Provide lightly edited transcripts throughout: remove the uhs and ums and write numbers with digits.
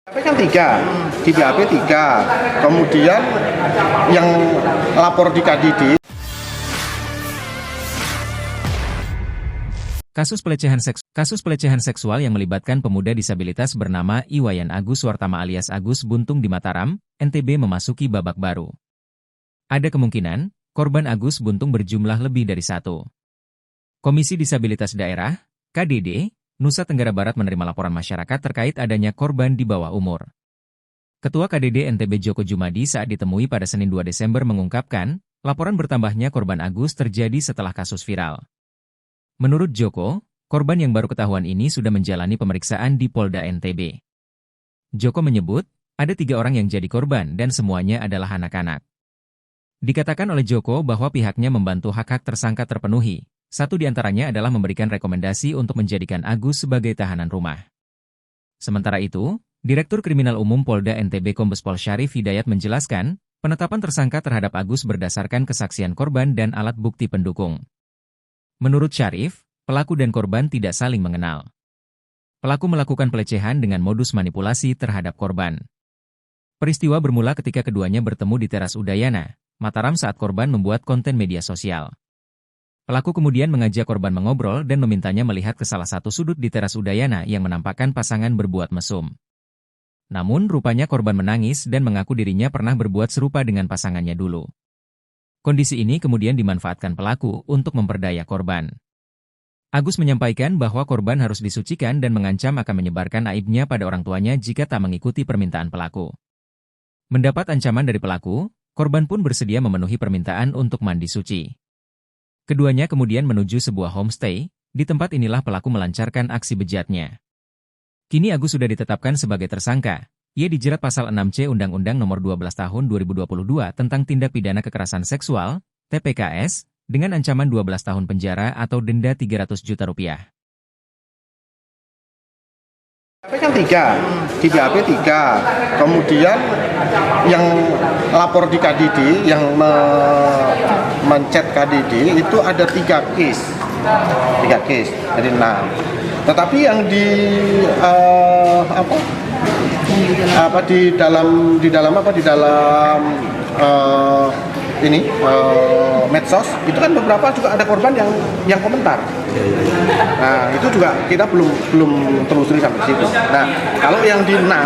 BAP kan di BAP 3, kemudian yang lapor di KDD. Kasus pelecehan seksual yang melibatkan pemuda disabilitas bernama Iwayan Agus Wartama alias Agus Buntung di Mataram, NTB memasuki babak baru. Ada kemungkinan, korban Agus Buntung berjumlah lebih dari satu. Komisi Disabilitas Daerah, KDD, Nusa Tenggara Barat menerima laporan masyarakat terkait adanya korban di bawah umur. Ketua KDD NTB Joko Jumadi saat ditemui pada Senin 2 Desember mengungkapkan, laporan bertambahnya korban Agus terjadi setelah kasus viral. Menurut Joko, korban yang baru ketahuan ini sudah menjalani pemeriksaan di Polda NTB. Joko menyebut, ada 3 orang yang jadi korban dan semuanya adalah anak-anak. Dikatakan oleh Joko bahwa pihaknya membantu hak-hak tersangka terpenuhi. Satu di antaranya adalah memberikan rekomendasi untuk menjadikan Agus sebagai tahanan rumah. Sementara itu, Direktur Kriminal Umum Polda NTB Kombes Pol Syarif Hidayat menjelaskan, penetapan tersangka terhadap Agus berdasarkan kesaksian korban dan alat bukti pendukung. Menurut Syarif, pelaku dan korban tidak saling mengenal. Pelaku melakukan pelecehan dengan modus manipulasi terhadap korban. Peristiwa bermula ketika keduanya bertemu di teras Udayana, Mataram saat korban membuat konten media sosial. Pelaku kemudian mengajak korban mengobrol dan memintanya melihat ke salah satu sudut di teras Udayana yang menampakkan pasangan berbuat mesum. Namun rupanya korban menangis dan mengaku dirinya pernah berbuat serupa dengan pasangannya dulu. Kondisi ini kemudian dimanfaatkan pelaku untuk memperdaya korban. Agus menyampaikan bahwa korban harus disucikan dan mengancam akan menyebarkan aibnya pada orang tuanya jika tak mengikuti permintaan pelaku. Mendapat ancaman dari pelaku, korban pun bersedia memenuhi permintaan untuk mandi suci. Keduanya kemudian menuju sebuah homestay, di tempat inilah pelaku melancarkan aksi bejatnya. Kini Agus sudah ditetapkan sebagai tersangka. Ia dijerat pasal 6C Undang-Undang Nomor 12 Tahun 2022 tentang Tindak Pidana Kekerasan Seksual, TPKS, dengan ancaman 12 tahun penjara atau denda Rp300 juta. BAP kan di BAP 3, kemudian yang lapor di KDD, yang mencet KDD itu ada 3 case, jadi 6. Tetapi yang di dalam medsos itu kan beberapa juga ada korban yang komentar. Nah, itu juga kita belum telusuri sampai situ. Nah, kalau yang di Nang,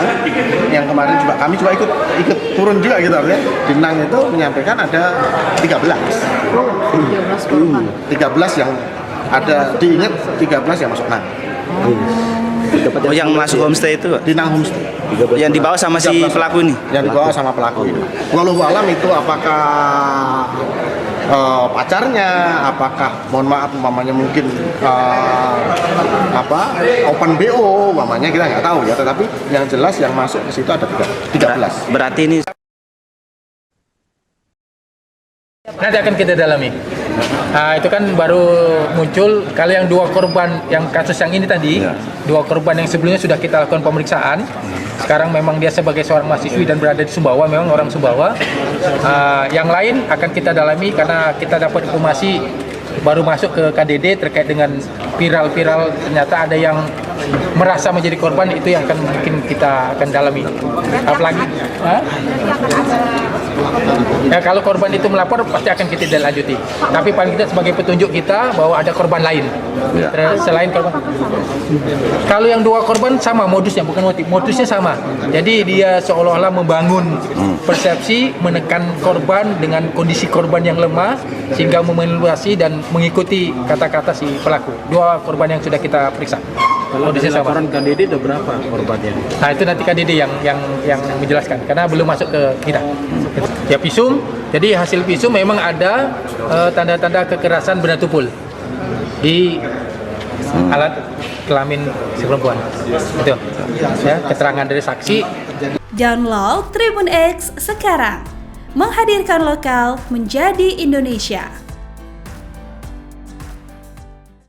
yang kemarin juga kami juga ikut turun juga gitu artinya. Di Nang itu menyampaikan ada 13 yang ada, diingat 13 yang masuk Nang. Oh, yang masuk homestay itu? Di Nang homestay. Yang dibawa sama si pelaku ini? Yang dibawa sama pelaku itu. Wallahu alam itu apakah pacarnya, apakah mohon maaf umpamanya mungkin open BO umpamanya, kita nggak tahu ya, tetapi yang jelas yang masuk ke situ ada 13. Berarti ini nanti akan kita dalami. Nah, itu kan baru muncul. Kalau yang 2 korban, yang kasus yang ini tadi, 2 korban yang sebelumnya sudah kita lakukan pemeriksaan. Sekarang memang dia sebagai seorang mahasiswi dan berada di Sumbawa, memang orang Sumbawa. Yang lain akan kita dalami karena kita dapat informasi baru masuk ke KDD terkait dengan viral ternyata ada yang merasa menjadi korban, itu yang akan mungkin kita akan dalami. Apalagi ya, kalau korban itu melapor pasti akan kita lanjuti. Tapi paling tidak sebagai petunjuk kita bahwa ada korban lain selain korban. Kalau yang 2 korban sama modusnya, bukan modusnya sama. Jadi dia seolah-olah membangun persepsi, menekan korban dengan kondisi korban yang lemah sehingga memanipulasi dan mengikuti kata-kata si pelaku. 2 korban yang sudah kita periksa. Kalau di laporan KDD ada berapa korbannya? Nah, itu nanti KDD yang menjelaskan karena belum masuk ke kita. Ya, visum. Jadi hasil visum memang ada tanda-tanda kekerasan benda tumpul di alat kelamin si perempuan. Itu. Ya, keterangan dari saksi. Download Tribun X sekarang. Menghadirkan lokal menjadi Indonesia.